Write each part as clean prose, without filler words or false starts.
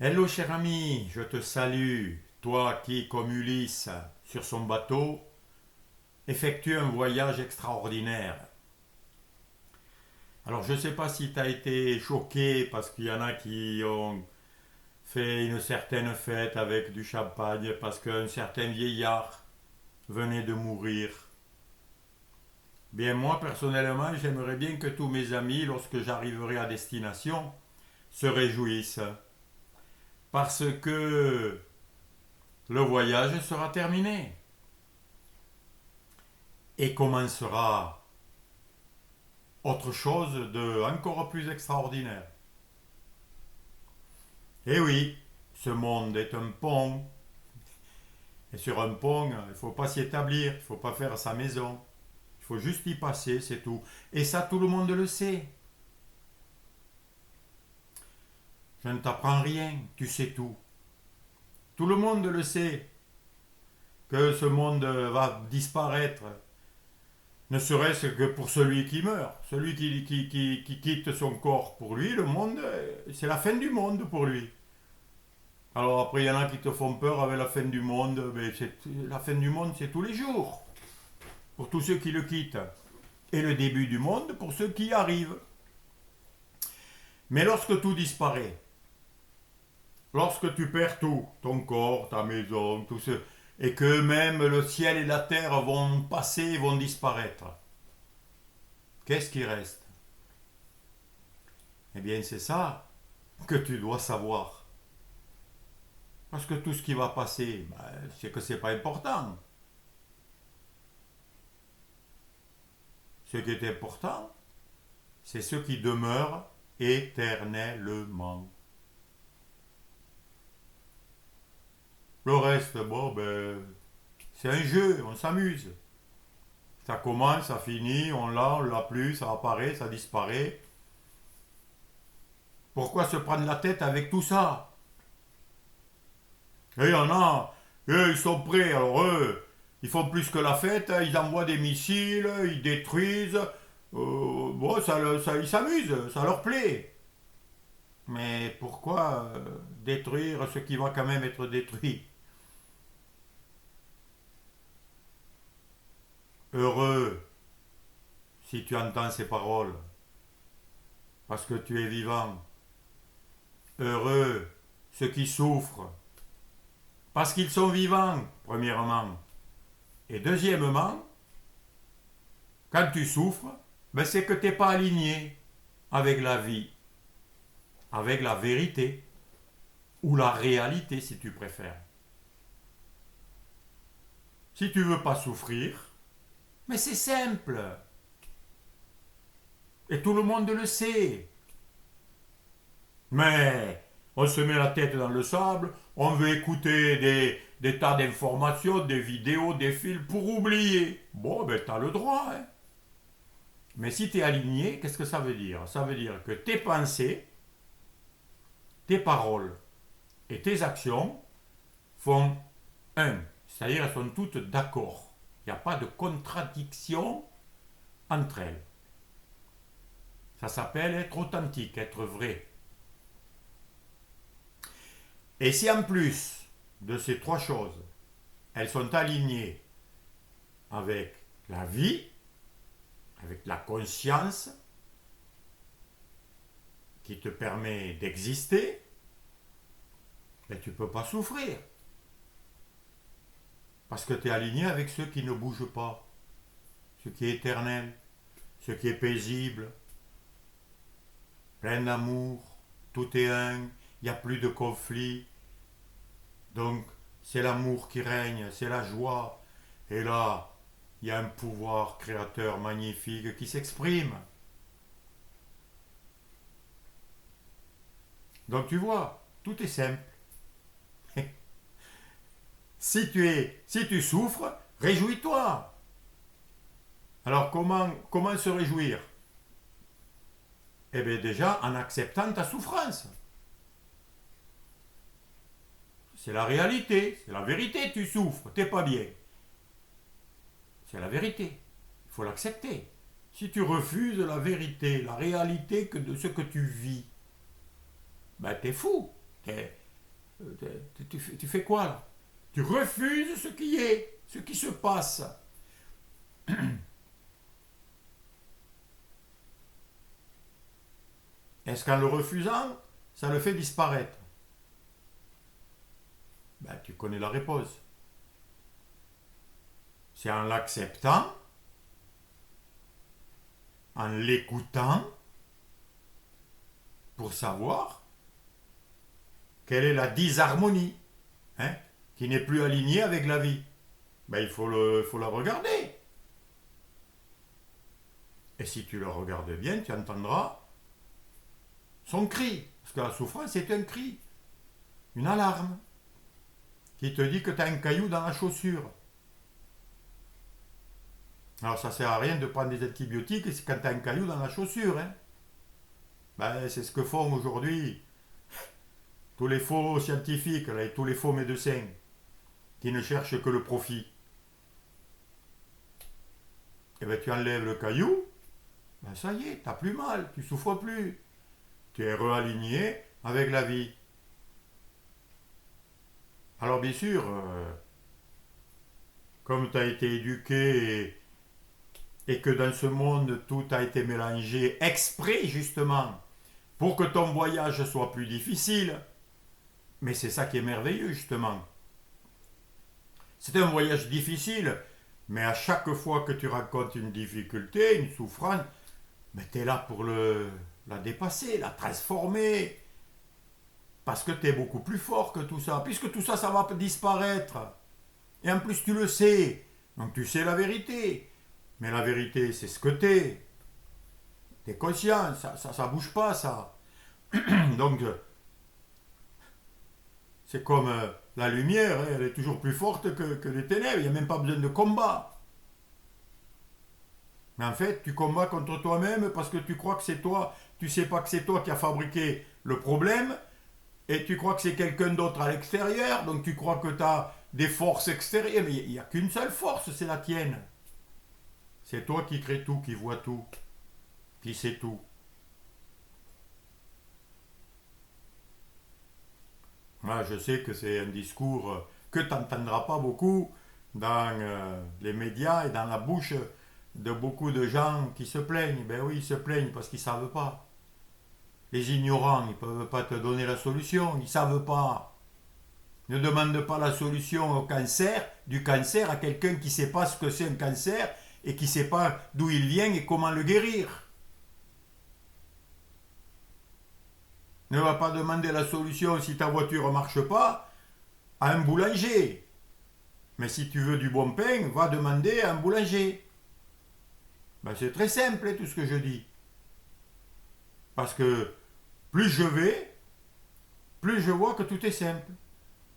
Hello cher ami, je te salue, toi qui, comme Ulysse, sur son bateau, effectue un voyage extraordinaire. Alors je ne sais pas si tu as été choqué parce qu'il y en a qui ont fait une certaine fête avec du champagne parce qu'un certain vieillard venait de mourir. Bien moi personnellement, j'aimerais bien que tous mes amis, lorsque j'arriverai à destination, se réjouissent parce que le voyage sera terminé et commencera autre chose de encore plus extraordinaire. Et oui, ce monde est un pont, et sur un pont, il ne faut pas s'y établir, il ne faut pas faire sa maison, il faut juste y passer, c'est tout. Et ça, tout le monde le sait. Je ne t'apprends rien, tu sais tout. Tout le monde le sait, que ce monde va disparaître, ne serait-ce que pour celui qui meurt, celui qui quitte son corps. Pour lui, le monde, c'est la fin du monde pour lui. Alors après, il y en a qui te font peur avec la fin du monde. Mais la fin du monde, c'est tous les jours, pour tous ceux qui le quittent. Et le début du monde pour ceux qui y arrivent. Mais lorsque tout disparaît, lorsque tu perds tout, ton corps, ta maison, tout ce, et que même le ciel et la terre vont passer, vont disparaître, qu'est-ce qui reste? Eh bien, c'est ça que tu dois savoir. Parce que tout ce qui va passer, c'est que c'est pas important. Ce qui est important, c'est ce qui demeure éternellement. Le reste, bon, c'est un jeu, on s'amuse. Ça commence, ça finit, on l'a plus, ça apparaît, ça disparaît. Pourquoi se prendre la tête avec tout ça? Et il y en a, eux, ils sont prêts, alors eux, ils font plus que la fête, ils envoient des missiles, ils détruisent. Bon, ils s'amusent, ça leur plaît. Mais pourquoi détruire ce qui va quand même être détruit? Heureux si tu entends ces paroles, parce que tu es vivant. Heureux ceux qui souffrent, parce qu'ils sont vivants, premièrement. Et deuxièmement, quand tu souffres, c'est que tu n'es pas aligné avec la vie, avec la vérité, ou la réalité si tu préfères. Si tu veux pas souffrir, mais c'est simple. Et tout le monde le sait. Mais on se met la tête dans le sable, on veut écouter des tas d'informations, des vidéos, des films pour oublier. Bon, t'as le droit. Hein. Mais si tu es aligné, qu'est-ce que ça veut dire? Ça veut dire que tes pensées, tes paroles et tes actions font un. C'est-à-dire elles sont toutes d'accord. Il n'y a pas de contradiction entre elles. Ça s'appelle être authentique, être vrai. Et si en plus de ces trois choses, elles sont alignées avec la vie, avec la conscience qui te permet d'exister, tu ne peux pas souffrir. Parce que tu es aligné avec ceux qui ne bougent pas, ce qui est éternel, ce qui est paisible, plein d'amour, tout est un, il n'y a plus de conflit. Donc, c'est l'amour qui règne, c'est la joie. Et là, il y a un pouvoir créateur magnifique qui s'exprime. Donc, tu vois, tout est simple. Si tu souffres, réjouis-toi. Alors, comment se réjouir? Eh bien, déjà, en acceptant ta souffrance. C'est la réalité, c'est la vérité, tu souffres, t'es pas bien. C'est la vérité. Il faut l'accepter. Si tu refuses la vérité, la réalité de ce que tu vis, t'es fou. Tu fais quoi là? Tu refuses ce qui est, ce qui se passe. Est-ce qu'en le refusant, ça le fait disparaître? Ben, tu connais la réponse. C'est en l'acceptant, en l'écoutant, pour savoir quelle est la disharmonie, hein, qui n'est plus alignée avec la vie. Ben, il faut la regarder. Et si tu le regardes bien, tu entendras son cri. Parce que la souffrance, c'est un cri, une alarme, qui te dit que tu as un caillou dans la chaussure. Alors ça sert à rien de prendre des antibiotiques quand tu as un caillou dans la chaussure. Hein. Ben, c'est ce que font aujourd'hui tous les faux scientifiques, là, et tous les faux médecins, qui ne cherchent que le profit. Et bien tu enlèves le caillou, ben ça y est, tu n'as plus mal, tu souffres plus. Tu es réaligné avec la vie. Alors bien sûr, comme tu as été éduqué et que dans ce monde tout a été mélangé exprès justement pour que ton voyage soit plus difficile, mais c'est ça qui est merveilleux justement. C'est un voyage difficile, mais à chaque fois que tu rencontres une difficulté, une souffrance, tu es là pour la dépasser, la transformer. Parce que tu es beaucoup plus fort que tout ça. Puisque tout ça, ça va disparaître. Et en plus, tu le sais. Donc tu sais la vérité. Mais la vérité, c'est ce que tu es. Tu es conscient. Ça bouge pas, ça. Donc, c'est comme la lumière. Hein, elle est toujours plus forte que les ténèbres. Il n'y a même pas besoin de combat. Mais en fait, tu combats contre toi-même parce que tu crois que c'est toi. Tu sais pas que c'est toi qui as fabriqué le problème. Et tu crois que c'est quelqu'un d'autre à l'extérieur, donc tu crois que tu as des forces extérieures, mais il n'y a qu'une seule force, c'est la tienne. C'est toi qui crée tout, qui vois tout, qui sait tout. Moi, je sais que c'est un discours que tu n'entendras pas beaucoup dans les médias et dans la bouche de beaucoup de gens qui se plaignent. Ben oui, ils se plaignent parce qu'ils ne savent pas. Les ignorants, ils ne peuvent pas te donner la solution, ils ne savent pas. Ne demande pas la solution au cancer, du cancer à quelqu'un qui ne sait pas ce que c'est un cancer et qui ne sait pas d'où il vient et comment le guérir. Ne va pas demander la solution si ta voiture ne marche pas à un boulanger. Mais si tu veux du bon pain, va demander à un boulanger. Ben, c'est très simple tout ce que je dis. Parce que plus je vais, plus je vois que tout est simple.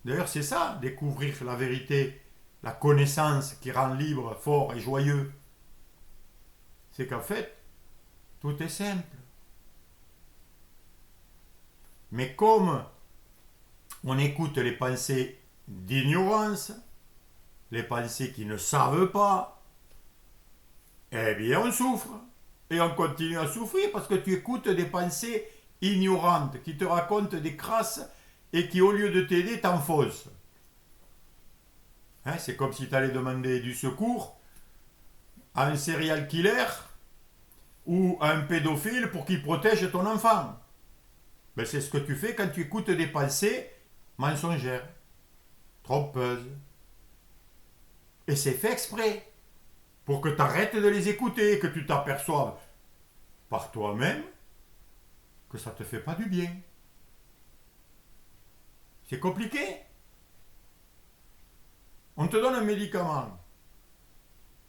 D'ailleurs, c'est ça, découvrir la vérité, la connaissance qui rend libre, fort et joyeux. C'est qu'en fait, tout est simple. Mais comme on écoute les pensées d'ignorance, les pensées qui ne savent pas, eh bien on souffre. Et on continue à souffrir parce que tu écoutes des pensées ignorantes qui te racontent des crasses et qui, au lieu de t'aider, t'enfoncent. Hein, c'est comme si tu allais demander du secours à un serial killer ou à un pédophile pour qu'il protège ton enfant. Ben, c'est ce que tu fais quand tu écoutes des pensées mensongères, trompeuses. Et c'est fait exprès pour que tu arrêtes de les écouter, que tu t'aperçoives par toi-même que ça ne te fait pas du bien. C'est compliqué. On te donne un médicament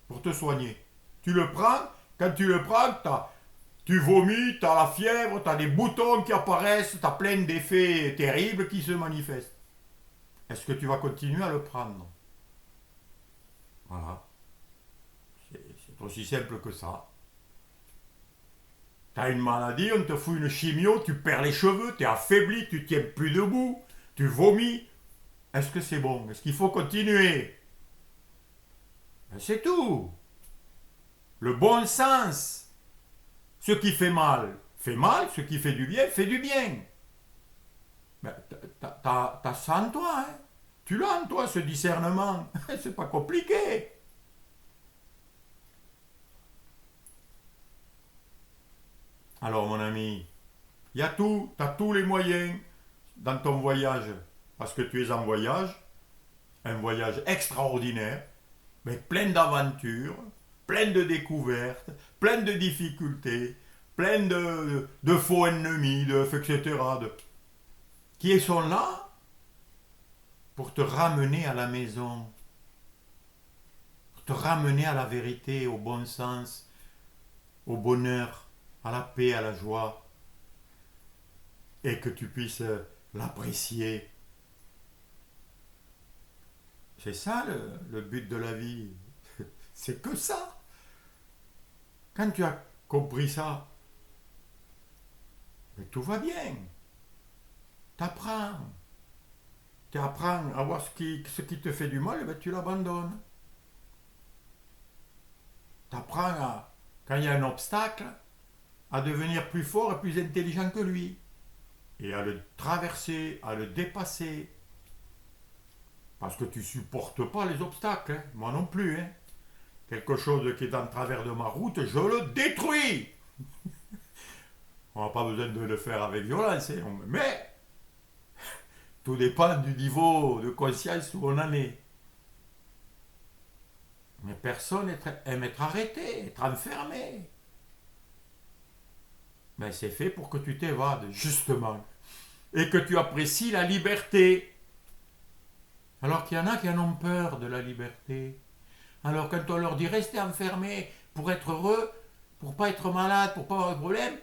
pour te soigner. Tu le prends, quand tu le prends, tu vomis, tu as la fièvre, tu as des boutons qui apparaissent, tu as plein d'effets terribles qui se manifestent. Est-ce que tu vas continuer à le prendre? Voilà. C'est aussi simple que ça. Tu as une maladie, on te fout une chimio, tu perds les cheveux, tu es affaibli, tu ne tiens plus debout, tu vomis. Est-ce que c'est bon? Est-ce qu'il faut continuer? Ben, c'est tout. Le bon sens. Ce qui fait mal, ce qui fait du bien, fait du bien. Ben, t'as ça en toi, hein. Tu l'as en toi, ce discernement. C'est pas compliqué. Alors, mon ami, il y a tout, tu as tous les moyens dans ton voyage. Parce que tu es en voyage, un voyage extraordinaire, mais plein d'aventures, plein de découvertes, plein de difficultés, plein de faux ennemis, etc. Qui sont là pour te ramener à la maison, pour te ramener à la vérité, au bon sens, au bonheur, à la paix, à la joie, et que tu puisses l'apprécier. C'est ça le but de la vie. C'est que ça. Quand tu as compris ça, mais tout va bien. T'apprends. Tu apprends à voir ce qui te fait du mal, et ben tu l'abandonnes. T'apprends à, quand il y a un obstacle, à devenir plus fort et plus intelligent que lui. Et à le traverser, à le dépasser. Parce que tu supportes pas les obstacles, hein. Moi non plus, hein. Quelque chose qui est en travers de ma route, je le détruis. On n'a pas besoin de le faire avec violence, hein. Mais tout dépend du niveau de conscience où on en est. Mais personne aime être arrêté, être enfermé. Mais c'est fait pour que tu t'évades, justement. Et que tu apprécies la liberté. Alors qu'il y en a qui en ont peur de la liberté. Alors quand on leur dit restez enfermés pour être heureux, pour pas être malade, pour pas avoir de problème,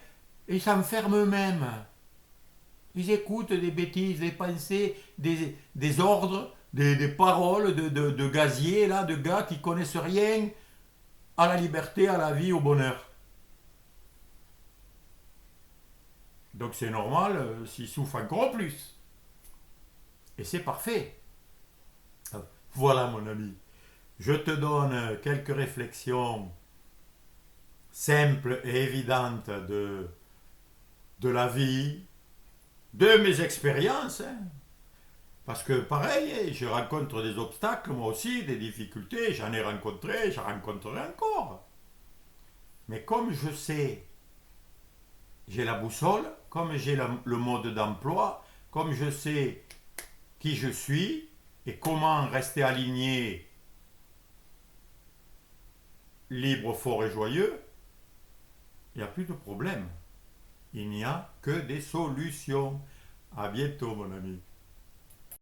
ils s'enferment eux-mêmes. Ils écoutent des bêtises, des pensées, des ordres, des paroles de gaziers, là, de gars qui connaissent rien à la liberté, à la vie, au bonheur. Donc c'est normal s'ils souffrent encore plus. Et c'est parfait. Voilà mon ami. Je te donne quelques réflexions simples et évidentes de la vie, de mes expériences. Hein. Parce que pareil, je rencontre des obstacles, moi aussi, des difficultés, j'en ai rencontré, j'en rencontrerai encore. Mais comme je sais, j'ai la boussole, comme j'ai le mode d'emploi, comme je sais qui je suis et comment rester aligné, libre, fort et joyeux, il n'y a plus de problème. Il n'y a que des solutions. À bientôt, mon ami.